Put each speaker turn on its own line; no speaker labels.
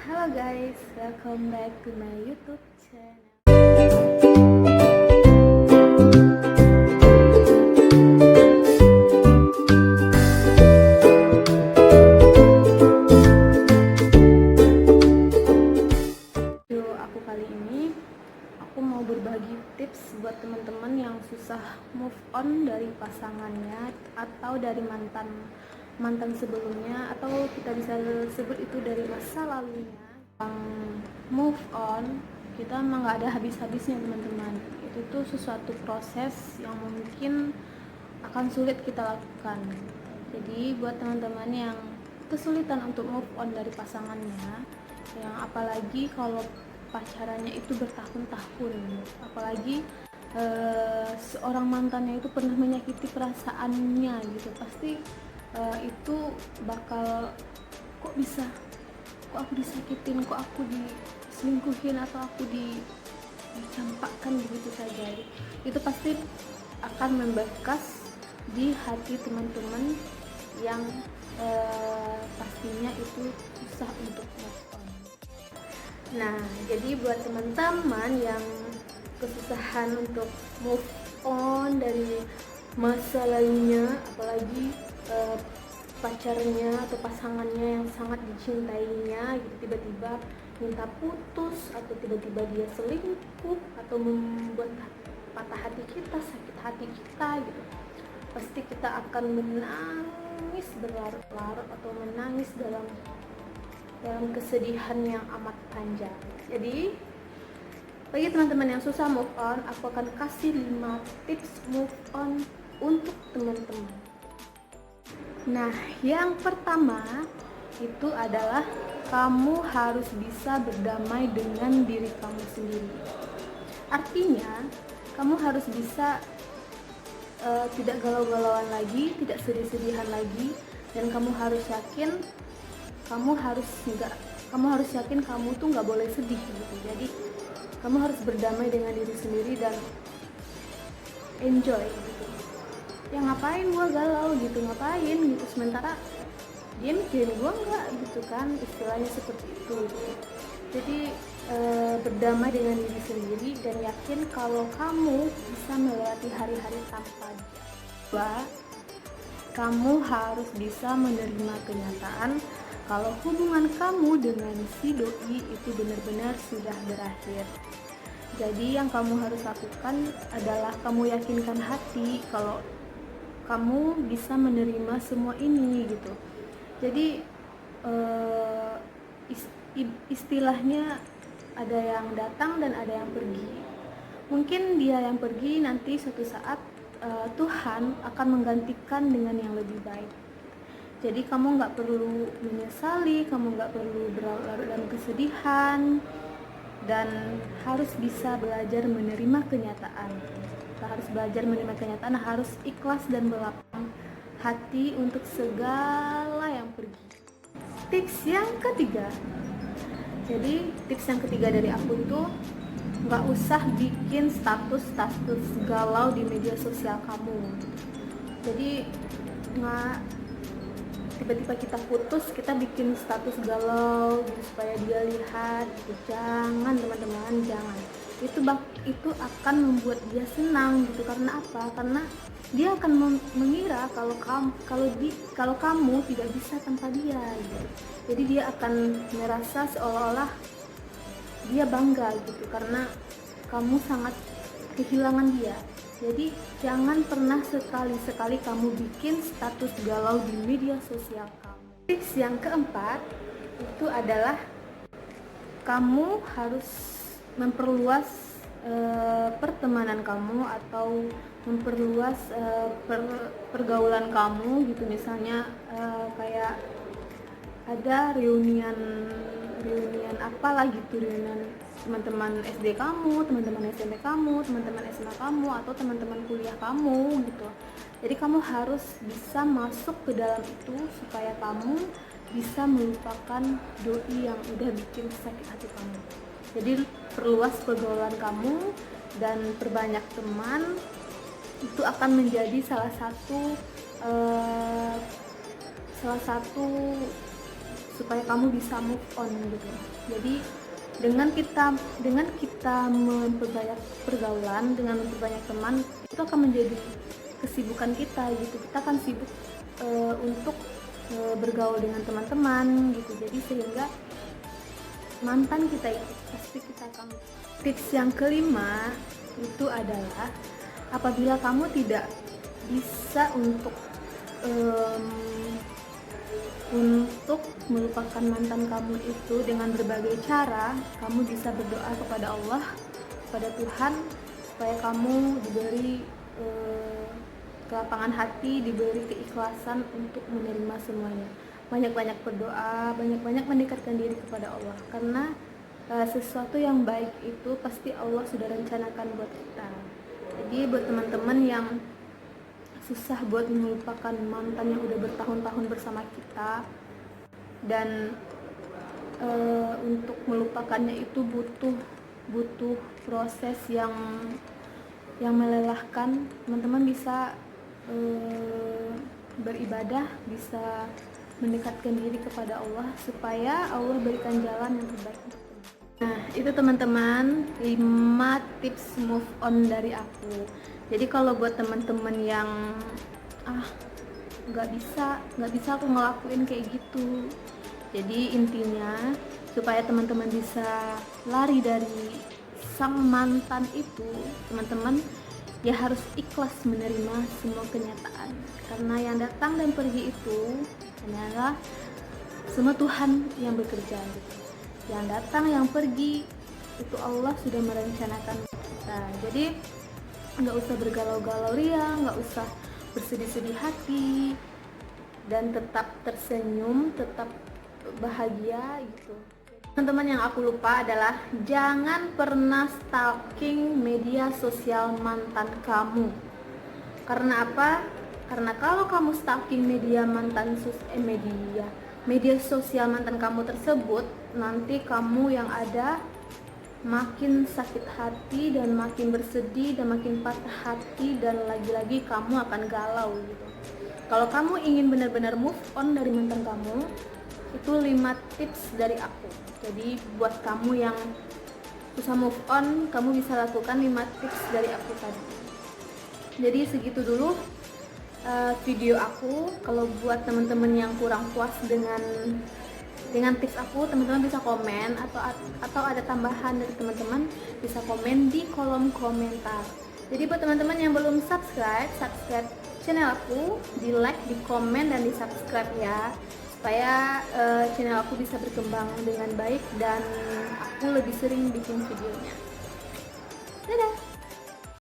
Halo guys, welcome back to my YouTube channel. Video aku kali ini, aku mau berbagi tips buat teman-teman yang susah move on dari pasangannya atau dari mantan sebelumnya, atau kita bisa sebut itu dari masa lalunya. Yang move on, kita emang nggak ada habis-habisnya teman-teman. Itu tuh sesuatu proses yang mungkin akan sulit kita lakukan. Jadi buat teman-teman yang kesulitan untuk move on dari pasangannya, yang apalagi kalau pacarannya itu bertahun-tahun, apalagi seorang mantannya itu pernah menyakiti perasaannya gitu, pasti itu bakal, kok aku disakitin, kok aku diselingkuhin, atau aku dicampakkan begitu saja. Itu pasti akan membekas di hati teman-teman yang pastinya itu susah untuk move on. Nah, jadi buat teman-teman yang kesusahan untuk move on dari masa lalunya, apalagi pacarnya atau pasangannya yang sangat dicintainya gitu tiba-tiba minta putus, atau tiba-tiba dia selingkuh, atau membuat patah hati kita, sakit hati kita gitu, pasti kita akan menangis berlarut-larut atau menangis dalam kesedihan yang amat panjang. Jadi bagi teman-teman yang susah move on, aku akan kasih 5 tips move on untuk teman-teman. Nah, yang pertama itu adalah kamu harus bisa berdamai dengan diri kamu sendiri. Artinya, kamu harus bisa tidak galau-galauan lagi, tidak sedih-sedihan lagi, dan kamu harus yakin kamu tuh nggak boleh sedih gitu. Jadi kamu harus berdamai dengan diri sendiri dan enjoy gitu. Ya ngapain gua galau gitu, ngapain gitu, sementara dia mikirin gua enggak gitu kan, istilahnya seperti itu gitu. Jadi berdamai dengan diri sendiri dan yakin kalau kamu bisa melewati hari-hari tanpa dia. Kamu harus bisa menerima kenyataan kalau hubungan kamu dengan si doi itu benar-benar sudah berakhir. Jadi yang kamu harus lakukan adalah kamu yakinkan hati kalau kamu bisa menerima semua ini gitu. Jadi istilahnya ada yang datang dan ada yang pergi. Mungkin dia yang pergi nanti suatu saat Tuhan akan menggantikan dengan yang lebih baik. Jadi kamu nggak perlu menyesali, kamu nggak perlu berlarut dalam kesedihan, dan harus bisa belajar menerima kenyataan. Kita harus belajar menerima kenyataan, harus ikhlas dan berlapang hati untuk segala yang pergi. Tips yang ketiga. Jadi tips yang ketiga dari aku tuh, nggak usah bikin status galau di media sosial kamu. Jadi nggak tiba-tiba kita putus, kita bikin status galau gitu supaya dia lihat gitu. Jangan teman-teman, jangan. Itu akan membuat dia senang gitu. Karena apa? Karena dia akan mengira kalau kamu tidak bisa tanpa dia gitu. Jadi dia akan merasa seolah-olah dia bangga gitu karena kamu sangat kehilangan dia. Jadi jangan pernah sekali-sekali kamu bikin status galau di media sosial kamu. Tips yang keempat itu adalah kamu harus memperluas pertemanan kamu atau memperluas pergaulan kamu gitu. Misalnya kayak ada reunian apalah gitu, reunian teman-teman SD kamu, teman-teman SMP kamu, teman-teman SMA kamu, atau teman-teman kuliah kamu gitu. Jadi kamu harus bisa masuk ke dalam itu supaya kamu bisa melupakan doi yang udah bikin sakit hati kamu. Jadi perluas pergaulan kamu dan perbanyak teman, itu akan menjadi salah satu supaya kamu bisa move on gitu. Jadi dengan kita memperbanyak pergaulan, dengan memperbanyak teman, itu akan menjadi kesibukan kita gitu. Kita akan sibuk untuk bergaul dengan teman-teman gitu. Jadi sehingga mantan kita itu pasti kita akan. Tips yang kelima itu adalah apabila kamu tidak bisa untuk melupakan mantan kamu itu dengan berbagai cara, kamu bisa berdoa kepada Allah, kepada Tuhan, supaya kamu diberi kelapangan hati, diberi keikhlasan untuk menerima semuanya. Banyak-banyak berdoa, banyak-banyak mendekatkan diri kepada Allah, karena sesuatu yang baik itu pasti Allah sudah rencanakan buat kita. Jadi buat teman-teman yang susah buat melupakan mantan yang udah bertahun-tahun bersama kita, dan untuk melupakannya itu butuh proses yang melelahkan. Teman-teman bisa beribadah, bisa mendekatkan diri kepada Allah supaya Allah berikan jalan yang terbaik untuk teman. Nah, itu teman-teman 5 tips move on dari aku. Jadi kalau buat teman-teman yang nggak bisa aku ngelakuin kayak gitu, jadi intinya supaya teman-teman bisa lari dari sang mantan itu, teman-teman ya harus ikhlas menerima semua kenyataan, karena yang datang dan pergi itu hanyalah semua Tuhan yang bekerja gitu. Yang datang yang pergi itu Allah sudah merencanakan kita. Jadi nggak usah bergalau-galau ria, nggak usah bersedih-sedih hati, dan tetap tersenyum, tetap bahagia gitu. Teman-teman, yang aku lupa adalah jangan pernah stalking media sosial mantan kamu. Karena apa? Karena kalau kamu stalking media sosial mantan kamu tersebut, nanti kamu yang ada makin sakit hati dan makin bersedih dan makin patah hati, dan lagi-lagi kamu akan galau gitu. Kalau kamu ingin benar-benar move on dari mantan kamu, itu 5 tips dari aku. Jadi buat kamu yang susah move on, kamu bisa lakukan 5 tips dari aku tadi. Jadi segitu dulu video aku. Kalau buat teman-teman yang kurang puas dengan tips aku, teman-teman bisa komen, atau ada tambahan dari teman-teman bisa komen di kolom komentar. Jadi buat teman-teman yang belum subscribe channel aku, di like, di komen, dan di subscribe ya, supaya channel aku bisa berkembang dengan baik dan aku lebih sering bikin videonya. Dadah.